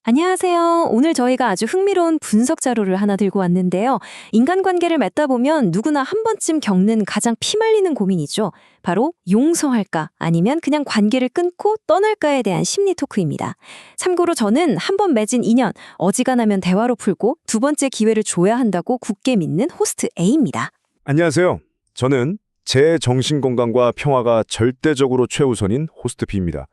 안녕하세요. 오늘 저희가 아주 흥미로운 분석 자료를 하나 들고 왔는데요. 인간관계를 맺다 보면 누구나 한 번쯤 겪는 가장 피말리는 고민이죠. 바로 용서할까 아니면 그냥 관계를 끊고 떠날까에 대한 심리 토크입니다. 참고로 저는 한 번 맺은 인연, 어지간하면 대화로 풀고 두 번째 기회를 줘야 한다고 굳게 믿는 호스트 A입니다. 안녕하세요. 저는 제 정신건강과 평화가 절대적으로 최우선인 호스트 B입니다.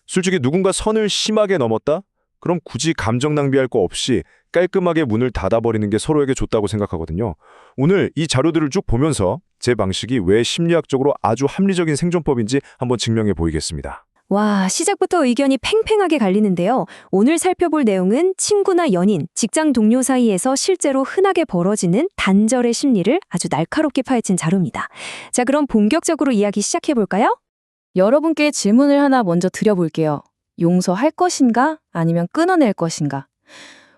솔직히 누군가 선을 심하게 넘었다? 그럼 굳이 감정 낭비할 거 없이 깔끔하게 문을 닫아버리는 게 서로에게 좋다고 생각하거든요. 오늘 이 자료들을 쭉 보면서 제 방식이 왜 심리학적으로 아주 합리적인 생존법인지 한번 증명해 보이겠습니다. 와, 시작부터 의견이 팽팽하게 갈리는데요. 오늘 살펴볼 내용은 친구나 연인, 직장 동료 사이에서 실제로 흔하게 벌어지는 단절의 심리를 아주 날카롭게 파헤친 자료입니다. 자, 그럼 본격적으로 이야기 시작해볼까요? 여러분께 질문을 하나 먼저 드려볼게요. 용서할 것인가? 아니면 끊어낼 것인가?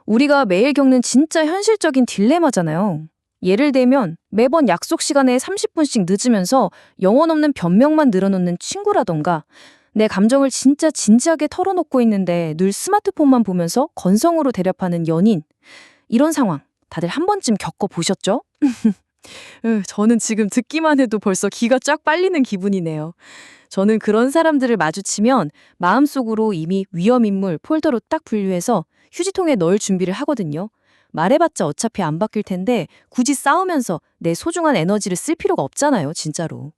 우리가 매일 겪는 진짜 현실적인 딜레마잖아요. 예를 들면 매번 약속 시간에 30분씩 늦으면서 영혼 없는 변명만 늘어놓는 친구라던가 내 감정을 진짜 진지하게 털어놓고 있는데 늘 스마트폰만 보면서 건성으로 대답하는 연인. 이런 상황 다들 한 번쯤 겪어보셨죠? 저는 지금 듣기만 해도 벌써 기가 쫙 빨리는 기분이네요. 저는 그런 사람들을 마주치면 마음속으로 이미 위험인물 폴더로 딱 분류해서 휴지통에 넣을 준비를 하거든요. 말해봤자 어차피 안 바뀔 텐데 굳이 싸우면서 내 소중한 에너지를 쓸 필요가 없잖아요, 진짜로.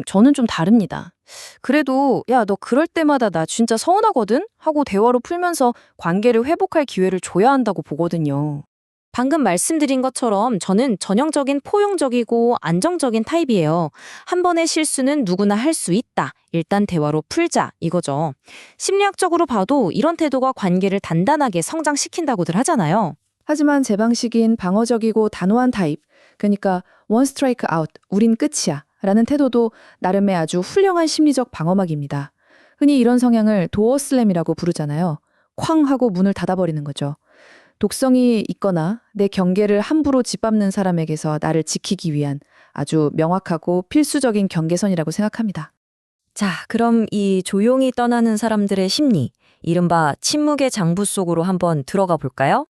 저는 좀 다릅니다. 그래도 야, 너 그럴 때마다 나 진짜 서운하거든? 하고 대화로 풀면서 관계를 회복할 기회를 줘야 한다고 보거든요. 방금 말씀드린 것처럼 저는 전형적인 포용적이고 안정적인 타입이에요. 한 번의 실수는 누구나 할 수 있다. 일단 대화로 풀자. 이거죠. 심리학적으로 봐도 이런 태도가 관계를 단단하게 성장시킨다고들 하잖아요. 하지만 제 방식인 방어적이고 단호한 타입, 그러니까 원 스트라이크 아웃, 우린 끝이야 라는 태도도 나름의 아주 훌륭한 심리적 방어막입니다. 흔히 이런 성향을 도어 슬램이라고 부르잖아요. 쾅 하고 문을 닫아버리는 거죠. 독성이 있거나 내 경계를 함부로 짓밟는 사람에게서 나를 지키기 위한 아주 명확하고 필수적인 경계선이라고 생각합니다. 자, 그럼 이 조용히 떠나는 사람들의 심리, 이른바 침묵의 장부 속으로 한번 들어가 볼까요?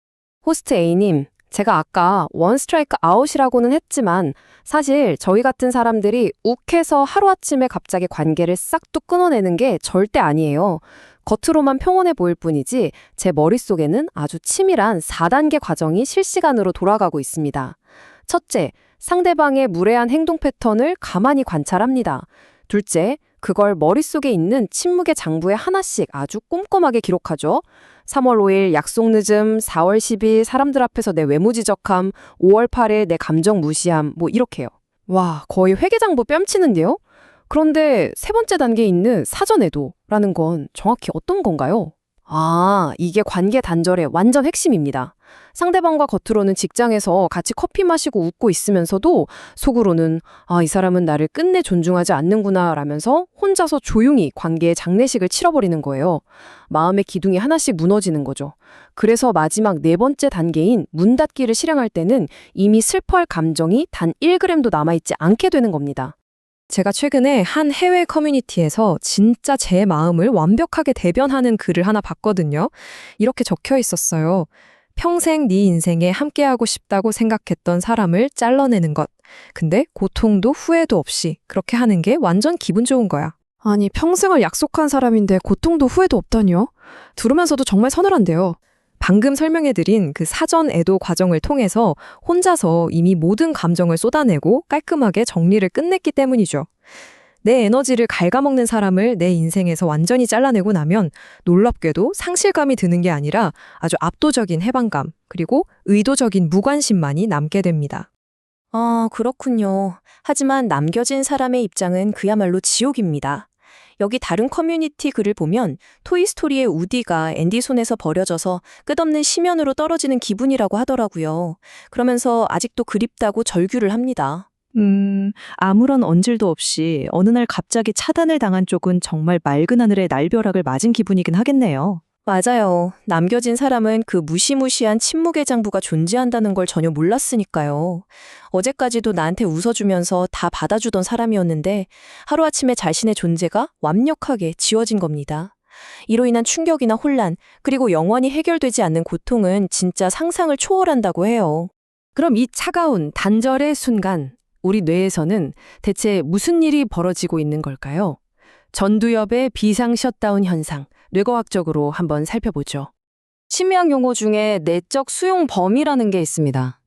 호스트 A님, 제가 아까 원 스트라이크 아웃이라고는 했지만 사실 저희 같은 사람들이 욱해서 하루아침에 갑자기 관계를 싹 둑 끊어내는 게 절대 아니에요. 겉으로만 평온해 보일 뿐이지 제 머릿속에는 아주 치밀한 4단계 과정이 실시간으로 돌아가고 있습니다. 첫째, 상대방의 무례한 행동 패턴을 가만히 관찰합니다. 둘째, 그걸 머릿속에 있는 침묵의 장부에 하나씩 아주 꼼꼼하게 기록하죠. 3월 5일 약속 늦음, 4월 10일 사람들 앞에서 내 외모 지적함, 5월 8일 내 감정 무시함, 뭐 이렇게요. 와, 거의 회계장부 뺨치는데요? 그런데 세 번째 단계에 있는 사전애도라는 건 정확히 어떤 건가요? 아, 이게 관계 단절의 완전 핵심입니다. 상대방과 겉으로는 직장에서 같이 커피 마시고 웃고 있으면서도 속으로는 아, 이 사람은 나를 끝내 존중하지 않는구나 라면서 혼자서 조용히 관계의 장례식을 치러버리는 거예요. 마음의 기둥이 하나씩 무너지는 거죠. 그래서 마지막 네 번째 단계인 문 닫기를 실행할 때는 이미 슬퍼할 감정이 단 1g도 남아있지 않게 되는 겁니다. 제가 최근에 한 해외 커뮤니티에서 진짜 제 마음을 완벽하게 대변하는 글을 하나 봤거든요. 이렇게 적혀 있었어요. 평생 네 인생에 함께하고 싶다고 생각했던 사람을 잘라내는 것. 근데 고통도 후회도 없이 그렇게 하는 게 완전 기분 좋은 거야. 아니, 평생을 약속한 사람인데 고통도 후회도 없다니요? 들으면서도 정말 서늘한데요. 방금 설명해드린 그 사전 애도 과정을 통해서 혼자서 이미 모든 감정을 쏟아내고 깔끔하게 정리를 끝냈기 때문이죠. 내 에너지를 갉아먹는 사람을 내 인생에서 완전히 잘라내고 나면 놀랍게도 상실감이 드는 게 아니라 아주 압도적인 해방감, 그리고 의도적인 무관심만이 남게 됩니다. 아, 그렇군요. 하지만 남겨진 사람의 입장은 그야말로 지옥입니다. 여기 다른 커뮤니티 글을 보면 토이스토리의 우디가 앤디 손에서 버려져서 끝없는 심연으로 떨어지는 기분이라고 하더라고요. 그러면서 아직도 그립다고 절규를 합니다. 아무런 언질도 없이 어느 날 갑자기 차단을 당한 쪽은 정말 맑은 하늘에 날벼락을 맞은 기분이긴 하겠네요. 맞아요. 남겨진 사람은 그 무시무시한 침묵의 장부가 존재한다는 걸 전혀 몰랐으니까요. 어제까지도 나한테 웃어주면서 다 받아주던 사람이었는데 하루아침에 자신의 존재가 완벽하게 지워진 겁니다. 이로 인한 충격이나 혼란, 그리고 영원히 해결되지 않는 고통은 진짜 상상을 초월한다고 해요. 그럼 이 차가운 단절의 순간, 우리 뇌에서는 대체 무슨 일이 벌어지고 있는 걸까요? 전두엽의 비상 셧다운 현상, 뇌과학적으로 한번 살펴보죠. 심리학 용어 중에 내적 수용 범위라는 게 있습니다.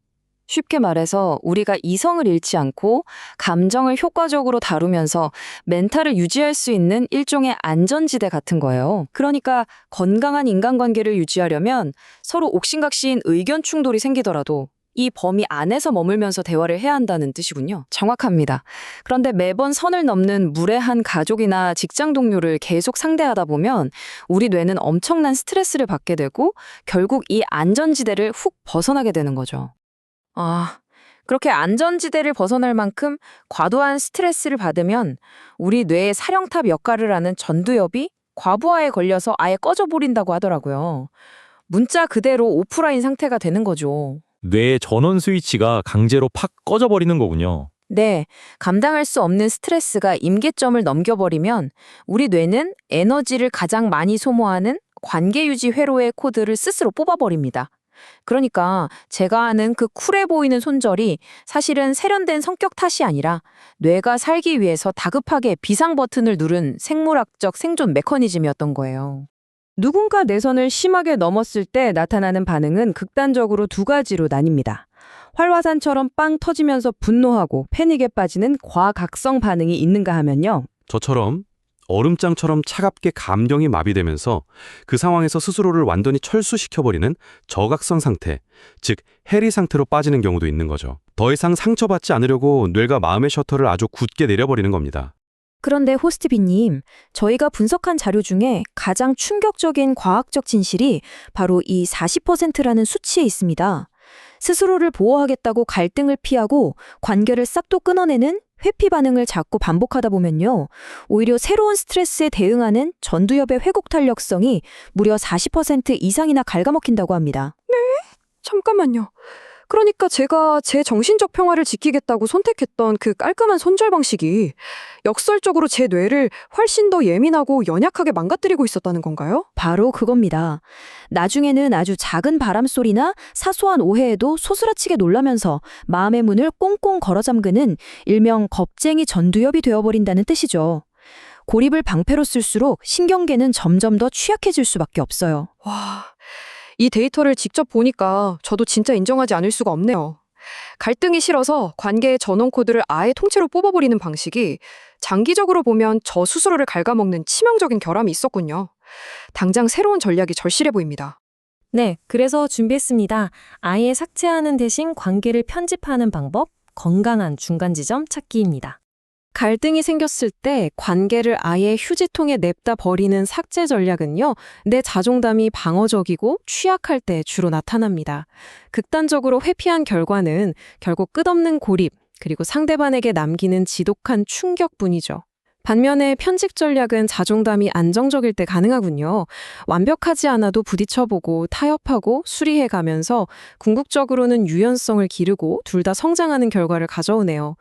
쉽게 말해서 우리가 이성을 잃지 않고 감정을 효과적으로 다루면서 멘탈을 유지할 수 있는 일종의 안전지대 같은 거예요. 그러니까 건강한 인간관계를 유지하려면 서로 옥신각신 의견 충돌이 생기더라도 이 범위 안에서 머물면서 대화를 해야 한다는 뜻이군요. 정확합니다. 그런데 매번 선을 넘는 무례한 가족이나 직장 동료를 계속 상대하다 보면 우리 뇌는 엄청난 스트레스를 받게 되고 결국 이 안전지대를 훅 벗어나게 되는 거죠. 그렇게 안전지대를 벗어날 만큼 과도한 스트레스를 받으면 우리 뇌의 사령탑 역할을 하는 전두엽이 과부하에 걸려서 아예 꺼져버린다고 하더라고요. 문자 그대로 오프라인 상태가 되는 거죠. 뇌의 전원 스위치가 강제로 팍 꺼져버리는 거군요. 네, 감당할 수 없는 스트레스가 임계점을 넘겨버리면 우리 뇌는 에너지를 가장 많이 소모하는 관계유지 회로의 코드를 스스로 뽑아버립니다. 그러니까 제가 아는 그 쿨해 보이는 손절이 사실은 세련된 성격 탓이 아니라 뇌가 살기 위해서 다급하게 비상 버튼을 누른 생물학적 생존 메커니즘이었던 거예요. 누군가 내 선을 심하게 넘었을 때 나타나는 반응은 극단적으로 두 가지로 나뉩니다. 활화산처럼 빵 터지면서 분노하고 패닉에 빠지는 과각성 반응이 있는가 하면요. 저처럼 얼음장처럼 차갑게 감정이 마비되면서 그 상황에서 스스로를 완전히 철수시켜버리는 저각성 상태, 즉 해리 상태로 빠지는 경우도 있는 거죠. 더 이상 상처받지 않으려고 뇌가 마음의 셔터를 아주 굳게 내려버리는 겁니다. 그런데 호스트비님, 저희가 분석한 자료 중에 가장 충격적인 과학적 진실이 바로 이 40%라는 수치에 있습니다. 스스로를 보호하겠다고 갈등을 피하고 관계를 싹도 끊어내는 회피 반응을 자꾸 반복하다 보면요. 오히려 새로운 스트레스에 대응하는 전두엽의 회복 탄력성이 무려 40% 이상이나 갉아먹힌다고 합니다. 잠깐만요. 그러니까 제가 제 정신적 평화를 지키겠다고 선택했던 그 깔끔한 손절 방식이 역설적으로 제 뇌를 훨씬 더 예민하고 연약하게 망가뜨리고 있었다는 건가요? 바로 그겁니다. 나중에는 아주 작은 바람소리나 사소한 오해에도 소스라치게 놀라면서 마음의 문을 꽁꽁 걸어 잠그는 일명 겁쟁이 전두엽이 되어버린다는 뜻이죠. 고립을 방패로 쓸수록 신경계는 점점 더 취약해질 수밖에 없어요. 와, 이 데이터를 직접 보니까 저도 진짜 인정하지 않을 수가 없네요. 갈등이 싫어서 관계의 전원 코드를 아예 통째로 뽑아버리는 방식이 장기적으로 보면 저 스스로를 갉아먹는 치명적인 결함이 있었군요. 당장 새로운 전략이 절실해 보입니다. 네, 그래서 준비했습니다. 아예 삭제하는 대신 관계를 편집하는 방법, 건강한 중간 지점 찾기입니다. 갈등이 생겼을 때 관계를 아예 휴지통에 냅다 버리는 삭제 전략은요, 내 자존감이 방어적이고 취약할 때 주로 나타납니다. 극단적으로 회피한 결과는 결국 끝없는 고립, 그리고 상대방에게 남기는 지독한 충격뿐이죠. 반면에 편집 전략은 자존감이 안정적일 때 가능하군요. 완벽하지 않아도 부딪혀보고 타협하고 수리해가면서 궁극적으로는 유연성을 기르고 둘 다 성장하는 결과를 가져오네요.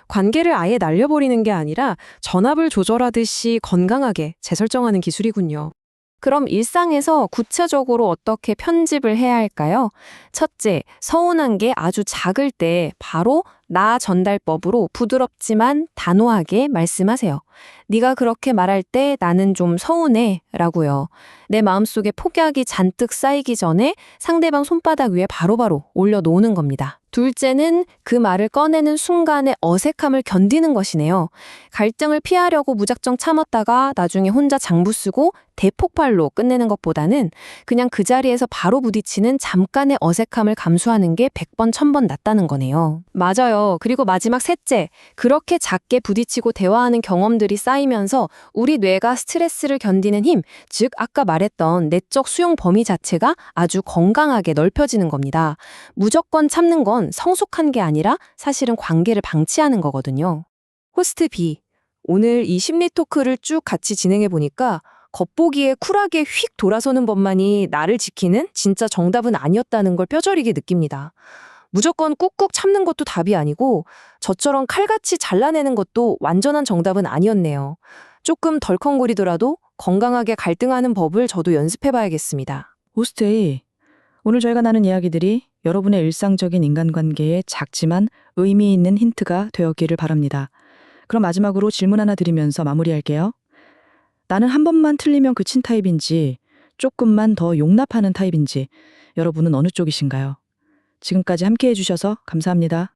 관계를 아예 날려버리는 게 아니라 전압을 조절하듯이 건강하게 재설정하는 기술이군요. 그럼 일상에서 구체적으로 어떻게 편집을 해야 할까요? 첫째, 서운한 게 아주 작을 때 바로 나 전달법으로 부드럽지만 단호하게 말씀하세요. 네가 그렇게 말할 때 나는 좀 서운해 라고요. 내 마음속에 폭약이 잔뜩 쌓이기 전에 상대방 손바닥 위에 바로바로 올려놓는 겁니다. 둘째는 그 말을 꺼내는 순간의 어색함을 견디는 것이네요. 갈등을 피하려고 무작정 참았다가 나중에 혼자 장부 쓰고 대폭발로 끝내는 것보다는 그냥 그 자리에서 바로 부딪히는 잠깐의 어색함을 감수하는 게 100번, 1000번 낫다는 거네요. 맞아요. 그리고 마지막 셋째, 그렇게 작게 부딪히고 대화하는 경험들이 쌓이면서 우리 뇌가 스트레스를 견디는 힘, 즉 아까 말했던 내적 수용 범위 자체가 아주 건강하게 넓혀지는 겁니다. 무조건 참는 건 성숙한 게 아니라 사실은 관계를 방치하는 거거든요. 호스트 B, 오늘 이 심리 토크를 쭉 같이 진행해 보니까 겉보기에 쿨하게 휙 돌아서는 것만이 나를 지키는 진짜 정답은 아니었다는 걸 뼈저리게 느낍니다. 무조건 꾹꾹 참는 것도 답이 아니고 저처럼 칼같이 잘라내는 것도 완전한 정답은 아니었네요. 조금 덜컹거리더라도 건강하게 갈등하는 법을 저도 연습해봐야겠습니다. 호스트 A, 오늘 저희가 나눈 이야기들이 여러분의 일상적인 인간관계에 작지만 의미 있는 힌트가 되었기를 바랍니다. 그럼 마지막으로 질문 하나 드리면서 마무리할게요. 나는 한 번만 틀리면 그친 타입인지 조금만 더 용납하는 타입인지 여러분은 어느 쪽이신가요? 지금까지 함께해 주셔서 감사합니다.